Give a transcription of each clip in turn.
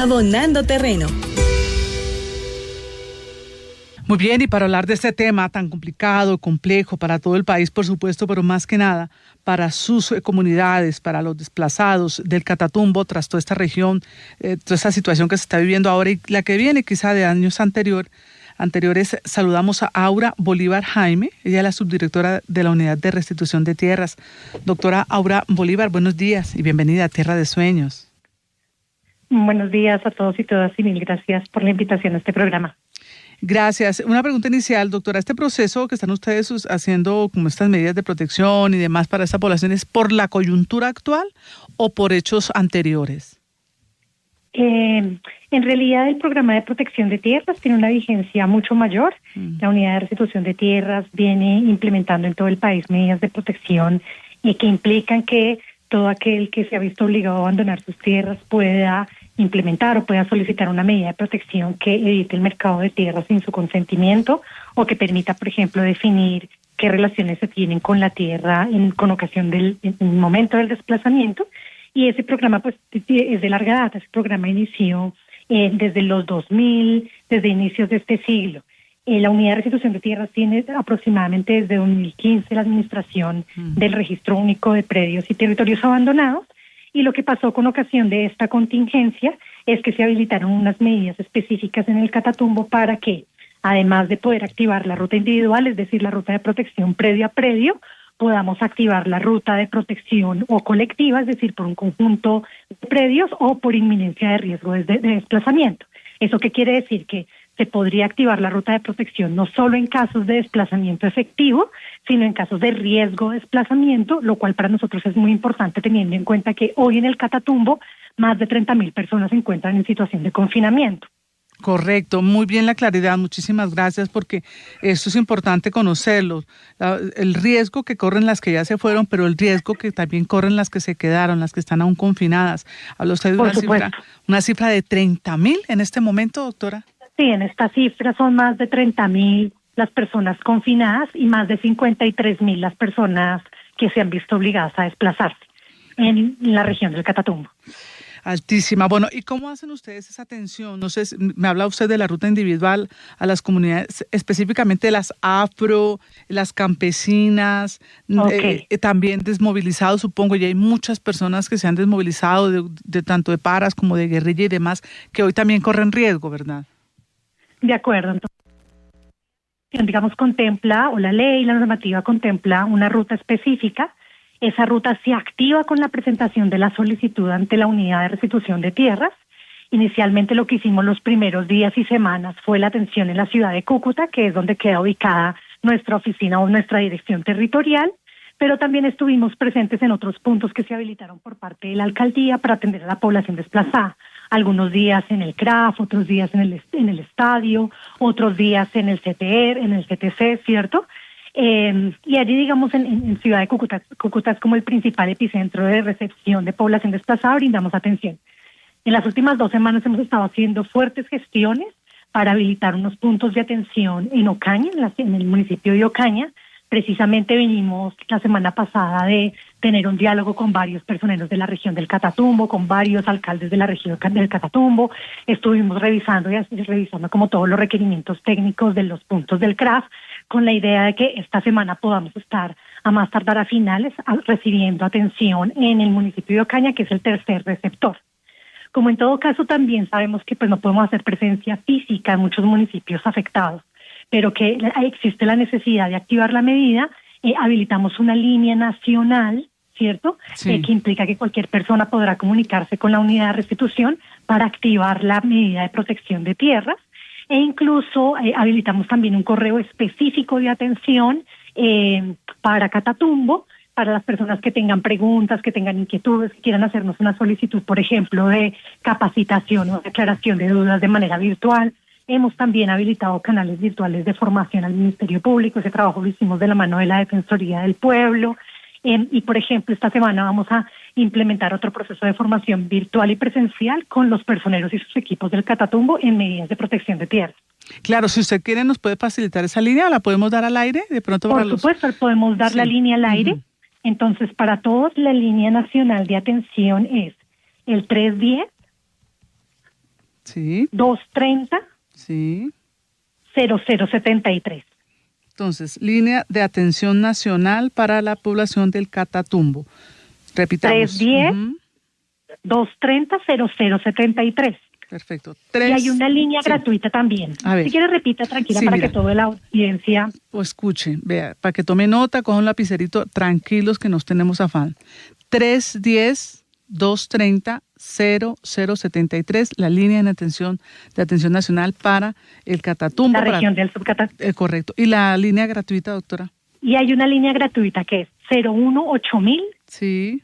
Abonando Terreno. Muy bien, y para hablar de este tema tan complicado, complejo para todo el país, por supuesto, pero más que nada para sus comunidades, para los desplazados del Catatumbo, tras toda esta región, toda esta situación que se está viviendo ahora y la que viene quizá de años anteriores, saludamos a Aura Bolívar Jaime. Ella es la subdirectora de la Unidad de Restitución de Tierras. Doctora Aura Bolívar, buenos días y bienvenida a Tierra de Sueños. Buenos días a todos y todas y mil gracias por la invitación a este programa. Gracias. Una pregunta inicial, doctora. ¿Este proceso que están ustedes haciendo, como estas medidas de protección y demás para esta población, es por la coyuntura actual o por hechos anteriores? En realidad el programa de protección de tierras tiene una vigencia mucho mayor. La Unidad de Restitución de Tierras viene implementando en todo el país medidas de protección que implican que todo aquel que se ha visto obligado a abandonar sus tierras pueda implementar o pueda solicitar una medida de protección que evite el mercado de tierras sin su consentimiento o que permita, por ejemplo, definir qué relaciones se tienen con la tierra con ocasión del momento del desplazamiento. Y ese programa pues es de larga data. Ese programa inició desde los 2000, desde inicios de este siglo. La Unidad de Restitución de Tierras tiene aproximadamente desde 2015 la administración del Registro Único de Predios y Territorios Abandonados. Y lo que pasó con ocasión de esta contingencia es que se habilitaron unas medidas específicas en el Catatumbo para que, además de poder activar la ruta individual, es decir, la ruta de protección predio a predio, podamos activar la ruta de protección o colectiva, es decir, por un conjunto de predios o por inminencia de riesgo de desplazamiento. ¿Eso qué quiere decir? Que se podría activar la ruta de protección no solo en casos de desplazamiento efectivo, sino en casos de riesgo de desplazamiento, lo cual para nosotros es muy importante teniendo en cuenta que hoy en el Catatumbo más de 30.000 personas se encuentran en situación de confinamiento. Correcto, muy bien la claridad, muchísimas gracias porque esto es importante conocerlo, el riesgo que corren las que ya se fueron, pero el riesgo que también corren las que se quedaron, las que están aún confinadas. ¿Habla usted de una cifra de 30.000 en este momento, doctora? Sí, en esta cifra son más de 30.000 las personas confinadas y más de 53.000 las personas que se han visto obligadas a desplazarse en la región del Catatumbo. Altísima. Bueno, ¿y cómo hacen ustedes esa atención? No sé, me habla usted de la ruta individual a las comunidades, específicamente las afro, las campesinas, también desmovilizados, supongo, y hay muchas personas que se han desmovilizado de tanto de paras como de guerrilla y demás, que hoy también corren riesgo, ¿verdad? De acuerdo. Entonces, digamos, contempla, o la ley, la normativa contempla una ruta específica. Esa ruta se activa con la presentación de la solicitud ante la Unidad de Restitución de Tierras. Inicialmente lo que hicimos los primeros días y semanas fue la atención en la ciudad de Cúcuta, que es donde queda ubicada nuestra oficina o nuestra dirección territorial, pero también estuvimos presentes en otros puntos que se habilitaron por parte de la alcaldía para atender a la población desplazada. Algunos días en el CRAF, otros días en el estadio, otros días en el CTR, en el CTC, ¿cierto? Y allí, digamos, en Ciudad de Cúcuta es como el principal epicentro de recepción de población desplazada, brindamos atención. En las últimas 2 semanas hemos estado haciendo fuertes gestiones para habilitar unos puntos de atención en Ocaña, en el municipio de Ocaña. Precisamente venimos la semana pasada de tener un diálogo con varios personeros de la región del Catatumbo, con varios alcaldes de la región del Catatumbo. Estuvimos revisando como todos los requerimientos técnicos de los puntos del CRAF, con la idea de que esta semana podamos estar a más tardar a finales recibiendo atención en el municipio de Ocaña, que es el tercer receptor. Como en todo caso también sabemos que pues no podemos hacer presencia física en muchos municipios afectados, pero que existe la necesidad de activar la medida, habilitamos una línea nacional, ¿cierto? Sí. Que implica que cualquier persona podrá comunicarse con la unidad de restitución para activar la medida de protección de tierras, e incluso habilitamos también un correo específico de atención para Catatumbo, para las personas que tengan preguntas, que tengan inquietudes, que quieran hacernos una solicitud, por ejemplo, de capacitación o declaración de dudas de manera virtual. Hemos también habilitado canales virtuales de formación al Ministerio Público. Ese trabajo lo hicimos de la mano de la Defensoría del Pueblo. Y, por ejemplo, esta semana vamos a implementar otro proceso de formación virtual y presencial con los personeros y sus equipos del Catatumbo en medidas de protección de tierras. Claro, si usted quiere nos puede facilitar esa línea, ¿la podemos dar al aire? De pronto Por supuesto, podemos dar la línea al aire. Entonces, para todos, la línea nacional de atención es el 310 Sí. 230 Sí. 0073. Entonces, línea de atención nacional para la población del Catatumbo. Repitamos. 310-230-0073. Perfecto. Y hay una línea gratuita también. A ver. Si quiere, repita tranquila, Sí, para mira, que toda la audiencia... O escuche, vea, para que tome nota, coja un lapicerito, tranquilos que nos tenemos afán. 310-230-0073, la línea de atención nacional para el Catatumbo. La región del Subcatatumbo. Correcto. ¿Y la línea gratuita, doctora? Y hay una línea gratuita que es 018.000. Sí.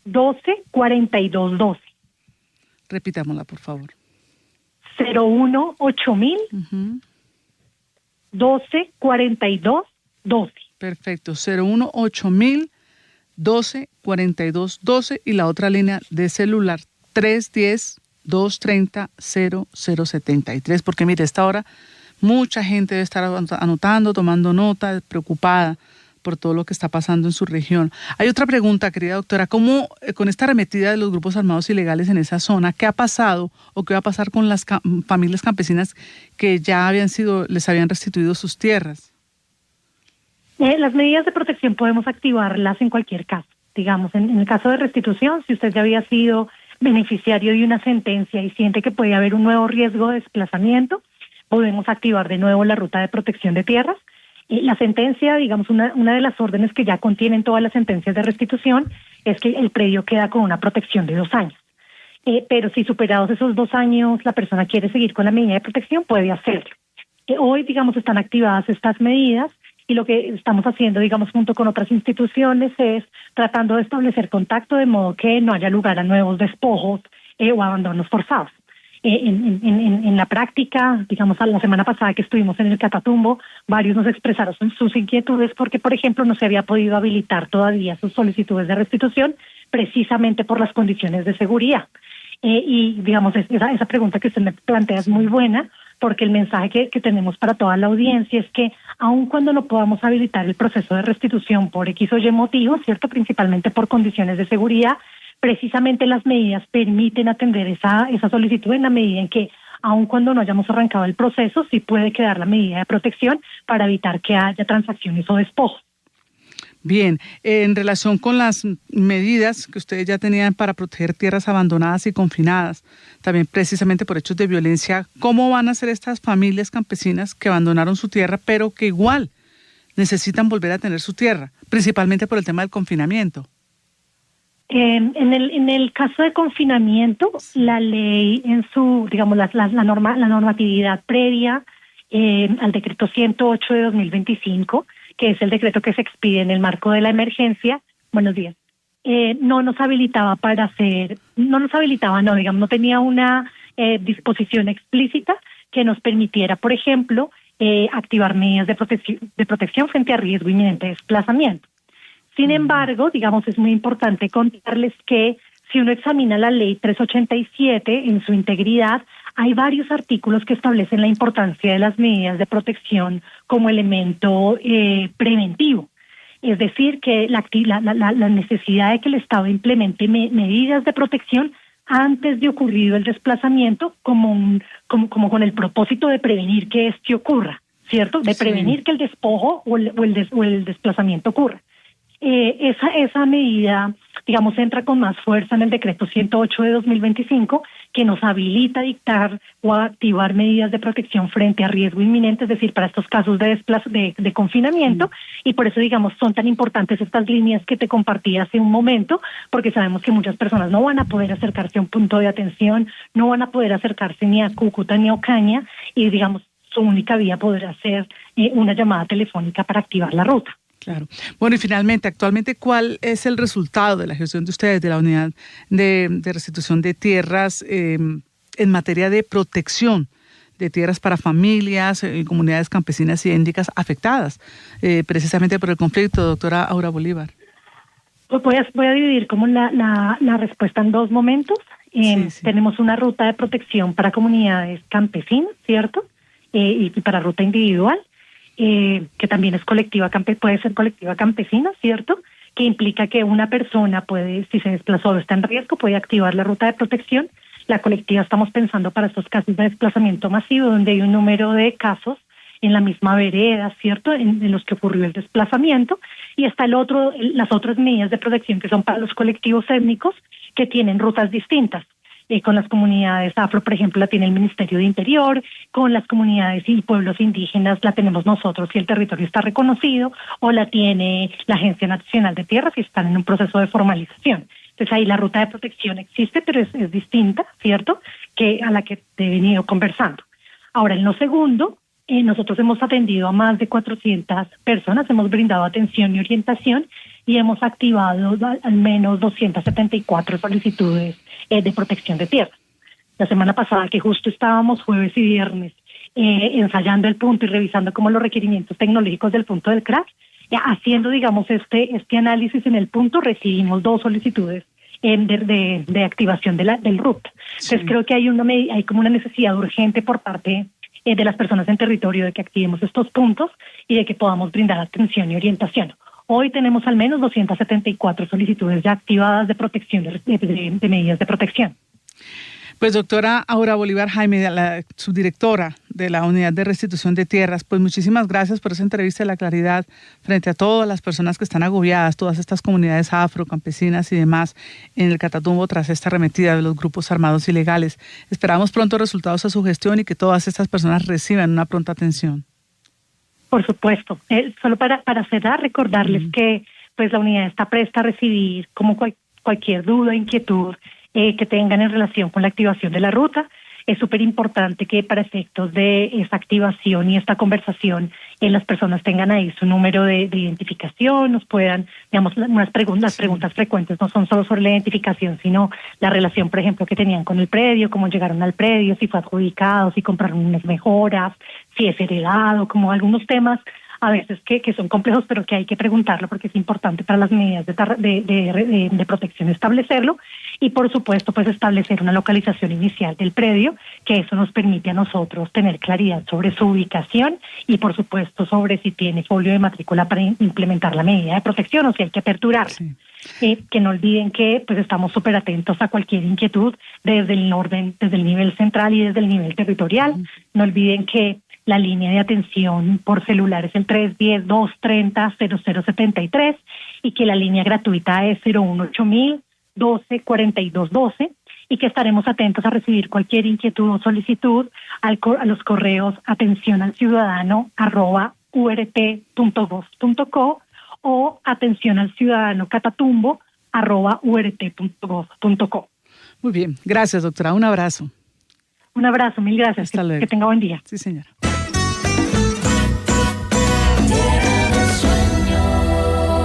12-42-12. Repitámosla, por favor. 018.000. 12-42-12. Perfecto. 018-000-12-42-12 y la otra línea de celular 310-230-0073. Porque mire, a esta hora mucha gente debe estar anotando, tomando nota, preocupada por todo lo que está pasando en su región. Hay otra pregunta, querida doctora, ¿cómo con esta arremetida de los grupos armados ilegales en esa zona, qué ha pasado o qué va a pasar con las familias campesinas que ya les habían restituido sus tierras? Las medidas de protección podemos activarlas en cualquier caso. Digamos, en el caso de restitución, si usted ya había sido beneficiario de una sentencia y siente que puede haber un nuevo riesgo de desplazamiento, podemos activar de nuevo la ruta de protección de tierras. La sentencia, digamos, una de las órdenes que ya contienen todas las sentencias de restitución es que el predio queda con una protección de 2 años. Pero si superados esos 2 años la persona quiere seguir con la medida de protección, puede hacerlo. Hoy, digamos, están activadas estas medidas y lo que estamos haciendo, digamos, junto con otras instituciones es tratando de establecer contacto de modo que no haya lugar a nuevos despojos o abandonos forzados. En la práctica, digamos, la semana pasada que estuvimos en el Catatumbo, varios nos expresaron sus inquietudes porque, por ejemplo, no se había podido habilitar todavía sus solicitudes de restitución precisamente por las condiciones de seguridad. Y, digamos, esa pregunta que usted me plantea es muy buena porque el mensaje que tenemos para toda la audiencia es que aun cuando no podamos habilitar el proceso de restitución por X o Y motivo, ¿cierto? Principalmente por condiciones de seguridad, precisamente las medidas permiten atender esa solicitud en la medida en que, aun cuando no hayamos arrancado el proceso, sí puede quedar la medida de protección para evitar que haya transacciones o despojos. Bien, en relación con las medidas que ustedes ya tenían para proteger tierras abandonadas y confinadas, también precisamente por hechos de violencia, ¿cómo van a ser estas familias campesinas que abandonaron su tierra, pero que igual necesitan volver a tener su tierra, principalmente por el tema del confinamiento? En el caso de confinamiento, la ley en su, digamos, la normatividad previa al decreto 108 de 2025, que es el decreto que se expide en el marco de la emergencia, buenos días, no nos habilitaba no tenía una disposición explícita que nos permitiera, por ejemplo, activar medidas de protección frente a riesgo inminente de desplazamiento. Sin embargo, digamos, es muy importante contarles que si uno examina la ley 387 en su integridad, hay varios artículos que establecen la importancia de las medidas de protección como elemento preventivo. Es decir, que la necesidad de que el Estado implemente medidas de protección antes de ocurrido el desplazamiento como con el propósito de prevenir que este ocurra, ¿cierto? De prevenir que el despojo o el desplazamiento ocurra. Esa medida, digamos, entra con más fuerza en el decreto 108 de 2025, que nos habilita a dictar o a activar medidas de protección frente a riesgo inminente, es decir, para estos casos de confinamiento, y por eso, digamos, son tan importantes estas líneas que te compartí hace un momento, porque sabemos que muchas personas no van a poder acercarse a un punto de atención, no van a poder acercarse ni a Cúcuta ni a Ocaña, y, digamos, su única vía podrá ser una llamada telefónica para activar la ruta. Claro. Bueno, y finalmente, actualmente, ¿cuál es el resultado de la gestión de ustedes, de la unidad de restitución de tierras en materia de protección de tierras para familias y comunidades campesinas y étnicas afectadas precisamente por el conflicto, doctora Aura Bolívar? Pues voy a dividir como la respuesta en 2 momentos. Sí. Tenemos una ruta de protección para comunidades campesinas, ¿cierto? Y para ruta individual. Que también es puede ser colectiva campesina, ¿cierto? Que implica que una persona puede, si se desplazó o está en riesgo, puede activar la ruta de protección. La colectiva estamos pensando para estos casos de desplazamiento masivo, donde hay un número de casos en la misma vereda, ¿cierto?, en los que ocurrió el desplazamiento, y está las otras medidas de protección que son para los colectivos étnicos que tienen rutas distintas. Con las comunidades afro, por ejemplo, la tiene el Ministerio de Interior, con las comunidades y pueblos indígenas la tenemos nosotros si el territorio está reconocido, o la tiene la Agencia Nacional de Tierras si están en un proceso de formalización. Entonces ahí la ruta de protección existe, pero es distinta, ¿cierto?, que a la que he venido conversando. Ahora, en lo segundo, nosotros hemos atendido a más de 400 personas, hemos brindado atención y orientación y hemos activado al menos 274 solicitudes de protección de tierra. La semana pasada, que justo estábamos jueves y viernes ensayando el punto y revisando como los requerimientos tecnológicos del punto del CRAC, haciendo, digamos, este análisis en el punto, recibimos 2 solicitudes de activación del RUT. Sí. Entonces creo que hay como una necesidad urgente por parte de las personas en territorio de que activemos estos puntos y de que podamos brindar atención y orientación. Hoy tenemos al menos 274 solicitudes ya activadas de protección, de medidas de protección. Pues doctora Aura Bolívar Jaime, la subdirectora de la Unidad de Restitución de Tierras, pues muchísimas gracias por esa entrevista y la claridad frente a todas las personas que están agobiadas, todas estas comunidades afro, campesinas y demás en el Catatumbo tras esta arremetida de los grupos armados ilegales. Esperamos pronto resultados a su gestión y que todas estas personas reciban una pronta atención. Por supuesto. Solo para cerrar, recordarles que pues la unidad está presta a recibir como cualquier duda, inquietud que tengan en relación con la activación de la ruta. Es súper importante que para efectos de esta activación y esta conversación las personas tengan ahí su número de identificación, nos puedan, digamos, las preguntas frecuentes no son solo sobre la identificación, sino la relación, por ejemplo, que tenían con el predio, cómo llegaron al predio, si fue adjudicado, si compraron unas mejoras, si es heredado, como algunos temas a veces que son complejos, pero que hay que preguntarlo porque es importante para las medidas de protección establecerlo. Y por supuesto, pues establecer una localización inicial del predio, que eso nos permite a nosotros tener claridad sobre su ubicación y por supuesto sobre si tiene folio de matrícula para implementar la medida de protección o si hay que aperturar. Sí. Que no olviden que pues estamos súper atentos a cualquier inquietud desde el orden, desde el nivel central y desde el nivel territorial. No olviden que la línea de atención por celular es el 310-230-0073 y que la línea gratuita es 018 12-42-12 y que estaremos atentos a recibir cualquier inquietud o solicitud a los correos atencionalciudadano@urt.gov.co o atencionalciudadano-catatumbo@urt.gov.co. Muy bien, gracias doctora, un abrazo. Un abrazo, mil gracias. Hasta luego. Que tenga buen día. Sí, señora.